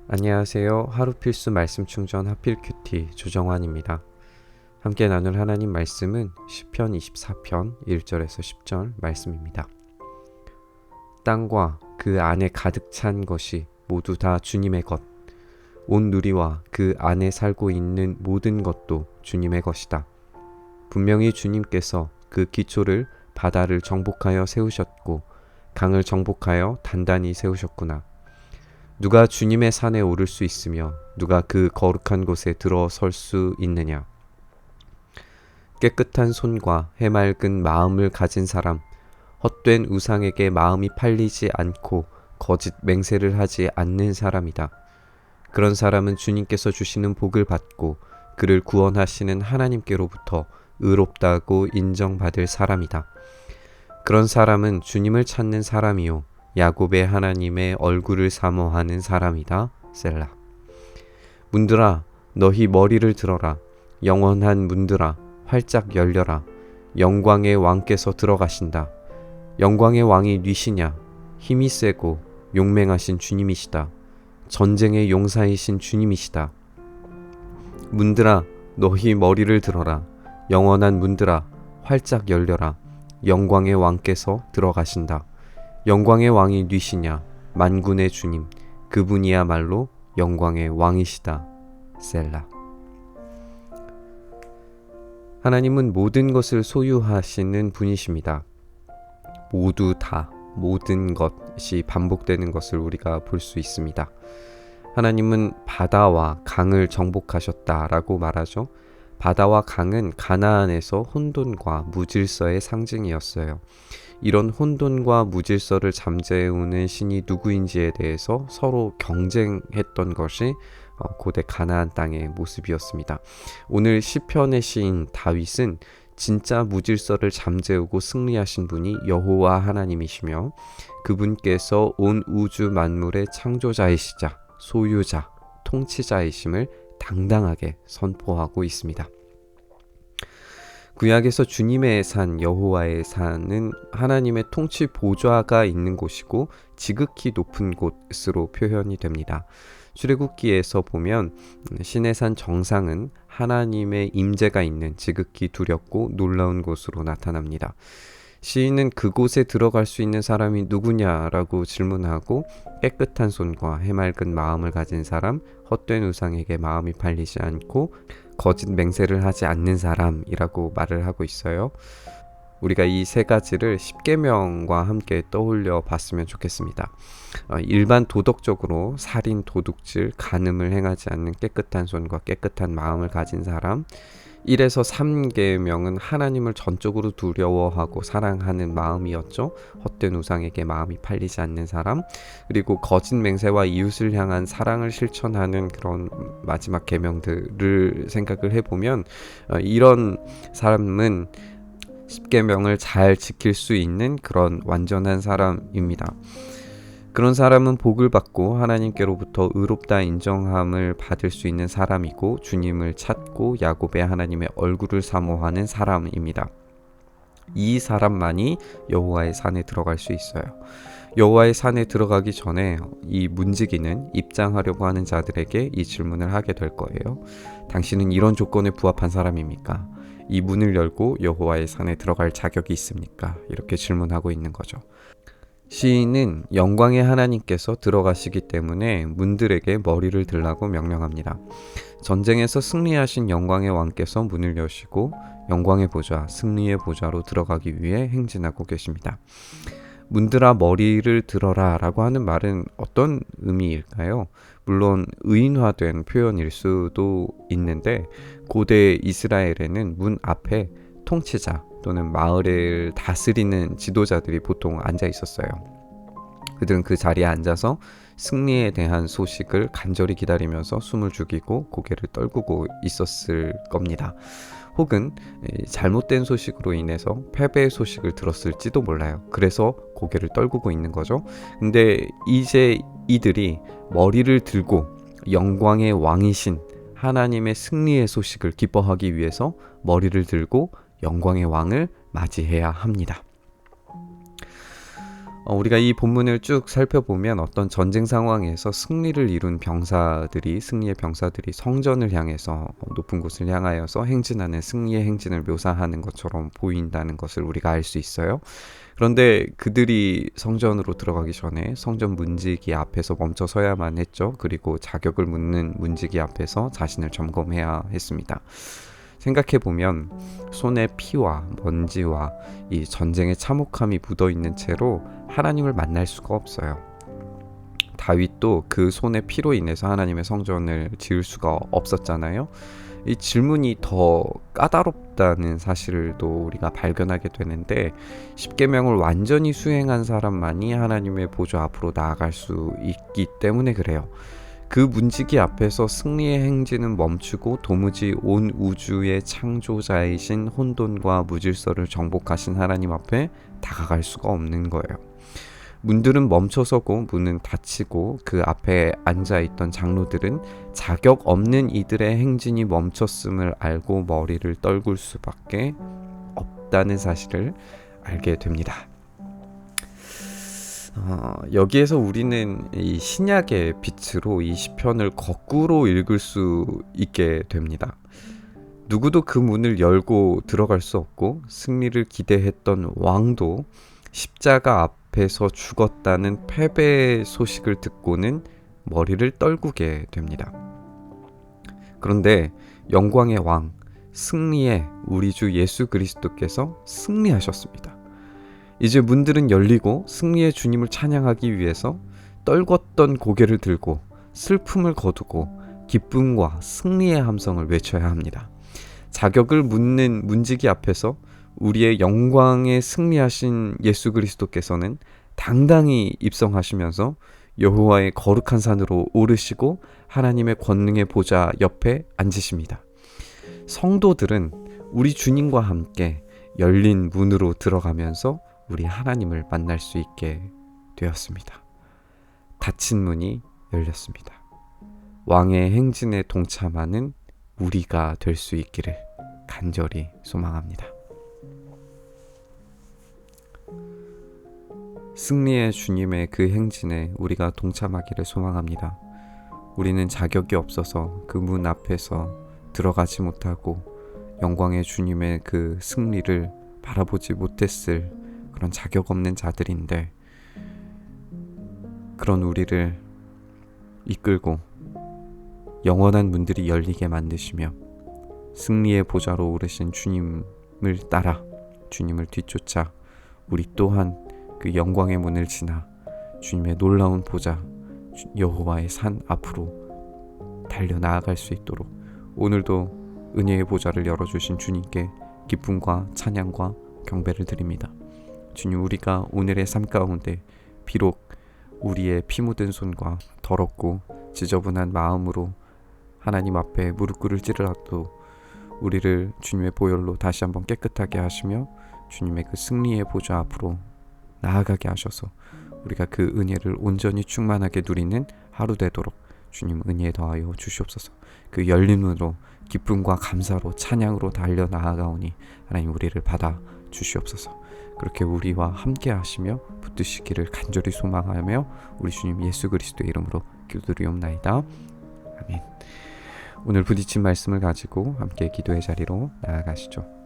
안녕하세요. 하루 필수 말씀 충전 하필 큐티 조정환입니다. 함께 나눌 하나님 말씀은 시편 24편 1절에서 10절 말씀입니다. 땅과 그 안에 가득 찬 것이 모두 다 주님의 것, 온 누리와 그 안에 살고 있는 모든 것도 주님의 것이다. 분명히 주님께서 그 기초를 바다를 정복하여 세우셨고 강을 정복하여 단단히 세우셨구나. 누가 주님의 산에 오를 수 있으며 누가 그 거룩한 곳에 들어설 수 있느냐. 깨끗한 손과 해맑은 마음을 가진 사람, 헛된 우상에게 마음이 팔리지 않고 거짓 맹세를 하지 않는 사람이다. 그런 사람은 주님께서 주시는 복을 받고 그를 구원하시는 하나님께로부터 의롭다고 인정받을 사람이다. 그런 사람은 주님을 찾는 사람이요 야곱의 하나님의 얼굴을 사모하는 사람이다. 셀라. 문들아 너희 머리를 들어라. 영원한 문들아 활짝 열려라. 영광의 왕께서 들어가신다. 영광의 왕이 뉘시냐. 힘이 세고 용맹하신 주님이시다. 전쟁의 용사이신 주님이시다. 문들아 너희 머리를 들어라. 영원한 문들아 활짝 열려라. 영광의 왕께서 들어가신다. 영광의 왕이 뉘시냐. 만군의 주님 그분이야말로 영광의 왕이시다. 셀라. 하나님은 모든 것을 소유하시는 분이십니다. 모두 다 모든 것이 반복되는 것을 우리가 볼 수 있습니다. 하나님은 바다와 강을 정복하셨다라고 말하죠. 바다와 강은 가나안에서 혼돈과 무질서의 상징이었어요. 이런 혼돈과 무질서를 잠재우는 신이 누구인지에 대해서 서로 경쟁했던 것이 고대 가나안 땅의 모습이었습니다. 오늘 시편의 시인 다윗은 진짜 무질서를 잠재우고 승리하신 분이 여호와 하나님이시며 그분께서 온 우주 만물의 창조자이시자 소유자, 통치자이심을 당당하게 선포하고 있습니다. 구약에서 주님의 산 여호와의 산은 하나님의 통치 보좌가 있는 곳이고 지극히 높은 곳으로 표현이 됩니다. 출애굽기에서 보면 신의 산 정상은 하나님의 임재가 있는 지극히 두렵고 놀라운 곳으로 나타납니다. 시인은 그곳에 들어갈 수 있는 사람이 누구냐라고 질문하고 깨끗한 손과 해맑은 마음을 가진 사람, 헛된 우상에게 마음이 팔리지 않고 거짓 맹세를 하지 않는 사람이라고 말을 하고 있어요. 우리가 이 세 가지를 십계명과 함께 떠올려 봤으면 좋겠습니다. 일반 도덕적으로 살인, 도둑질, 간음을 행하지 않는 깨끗한 손과 깨끗한 마음을 가진 사람, 1에서 3계명은 하나님을 전적으로 두려워하고 사랑하는 마음이었죠. 헛된 우상에게 마음이 팔리지 않는 사람, 그리고 거짓 맹세와 이웃을 향한 사랑을 실천하는 그런 마지막 계명들을 생각을 해보면 이런 사람은 십계명을 잘 지킬 수 있는 그런 완전한 사람입니다. 그런 사람은 복을 받고 하나님께로부터 의롭다 인정함을 받을 수 있는 사람이고 주님을 찾고 야곱의 하나님의 얼굴을 사모하는 사람입니다. 이 사람만이 여호와의 산에 들어갈 수 있어요. 여호와의 산에 들어가기 전에 이 문지기는 입장하려고 하는 자들에게 이 질문을 하게 될 거예요. 당신은 이런 조건에 부합한 사람입니까? 이 문을 열고 여호와의 산에 들어갈 자격이 있습니까? 이렇게 질문하고 있는 거죠. 시인은 영광의 하나님께서 들어가시기 때문에 문들에게 머리를 들라고 명령합니다. 전쟁에서 승리하신 영광의 왕께서 문을 여시고 영광의 보좌, 승리의 보좌로 들어가기 위해 행진하고 계십니다. 문들아 머리를 들어라 라고 하는 말은 어떤 의미일까요? 물론 의인화된 표현일 수도 있는데 고대 이스라엘에는 문 앞에 통치자 또는 마을을 다스리는 지도자들이 보통 앉아 있었어요. 그들은 그 자리에 앉아서 승리에 대한 소식을 간절히 기다리면서 숨을 죽이고 고개를 떨구고 있었을 겁니다. 혹은 잘못된 소식으로 인해서 패배의 소식을 들었을지도 몰라요. 그래서 고개를 떨구고 있는 거죠. 근데 이제 이들이 머리를 들고 영광의 왕이신 하나님의 승리의 소식을 기뻐하기 위해서 머리를 들고 영광의 왕을 맞이해야 합니다. 우리가 이 본문을 쭉 살펴보면 어떤 전쟁 상황에서 승리를 이룬 병사들이 승리의 병사들이 성전을 향해서 높은 곳을 향하여서 행진하는 승리의 행진을 묘사하는 것처럼 보인다는 것을 우리가 알 수 있어요. 그런데 그들이 성전으로 들어가기 전에 성전 문지기 앞에서 멈춰 서야만 했죠. 그리고 자격을 묻는 문지기 앞에서 자신을 점검해야 했습니다. 생각해보면 손에 피와 먼지와 이 전쟁의 참혹함이 묻어있는 채로 하나님을 만날 수가 없어요. 다윗도 그 손의 피로 인해서 하나님의 성전을 지을 수가 없었잖아요. 이 질문이 더 까다롭다는 사실을 또 우리가 발견하게 되는데, 십계명을 완전히 수행한 사람만이 하나님의 보좌 앞으로 나아갈 수 있기 때문에 그래요. 그 문지기 앞에서 승리의 행진은 멈추고 도무지 온 우주의 창조자이신 혼돈과 무질서를 정복하신 하나님 앞에 다가갈 수가 없는 거예요. 문들은 멈춰서고 문은 닫히고 그 앞에 앉아있던 장로들은 자격 없는 이들의 행진이 멈췄음을 알고 머리를 떨굴 수밖에 없다는 사실을 알게 됩니다. 여기에서 우리는 이 신약의 빛으로 이 시편을 거꾸로 읽을 수 있게 됩니다. 누구도 그 문을 열고 들어갈 수 없고 승리를 기대했던 왕도 십자가 앞에서 죽었다는 패배의 소식을 듣고는 머리를 떨구게 됩니다. 그런데 영광의 왕, 승리의 우리 주 예수 그리스도께서 승리하셨습니다. 이제 문들은 열리고 승리의 주님을 찬양하기 위해서 떨궜던 고개를 들고 슬픔을 거두고 기쁨과 승리의 함성을 외쳐야 합니다. 자격을 묻는 문지기 앞에서 우리의 영광에 승리하신 예수 그리스도께서는 당당히 입성하시면서 여호와의 거룩한 산으로 오르시고 하나님의 권능의 보좌 옆에 앉으십니다. 성도들은 우리 주님과 함께 열린 문으로 들어가면서 우리 하나님을 만날 수 있게 되었습니다. 닫힌 문이 열렸습니다. 왕의 행진에 동참하는 우리가 될 수 있기를 간절히 소망합니다. 승리의 주님의 그 행진에 우리가 동참하기를 소망합니다. 우리는 자격이 없어서 그 문 앞에서 들어가지 못하고 영광의 주님의 그 승리를 바라보지 못했을 그런 자격 없는 자들인데, 그런 우리를 이끌고 영원한 문들이 열리게 만드시며 승리의 보좌로 오르신 주님을 따라 주님을 뒤쫓아 우리 또한 그 영광의 문을 지나 주님의 놀라운 보좌 여호와의 산 앞으로 달려나아갈 수 있도록 오늘도 은혜의 보좌를 열어주신 주님께 기쁨과 찬양과 경배를 드립니다. 주님, 우리가 오늘의 삶 가운데 비록 우리의 피 묻은 손과 더럽고 지저분한 마음으로 하나님 앞에 무릎 꿇을 찌르라도 우리를 주님의 보혈로 다시 한번 깨끗하게 하시며 주님의 그 승리의 보좌 앞으로 나아가게 하셔서 우리가 그 은혜를 온전히 충만하게 누리는 하루 되도록 주님 은혜에 더하여 주시옵소서. 그 열린 문으로 기쁨과 감사로 찬양으로 달려 나아가오니 하나님 우리를 받아 주시옵소서. 그렇게 우리와 함께 하시며 붙드시기를 간절히 소망하며 우리 주님 예수 그리스도의 이름으로 기도드리옵나이다. 아멘. 오늘 부딪힌 말씀을 가지고 함께 기도의 자리로 나아가시죠.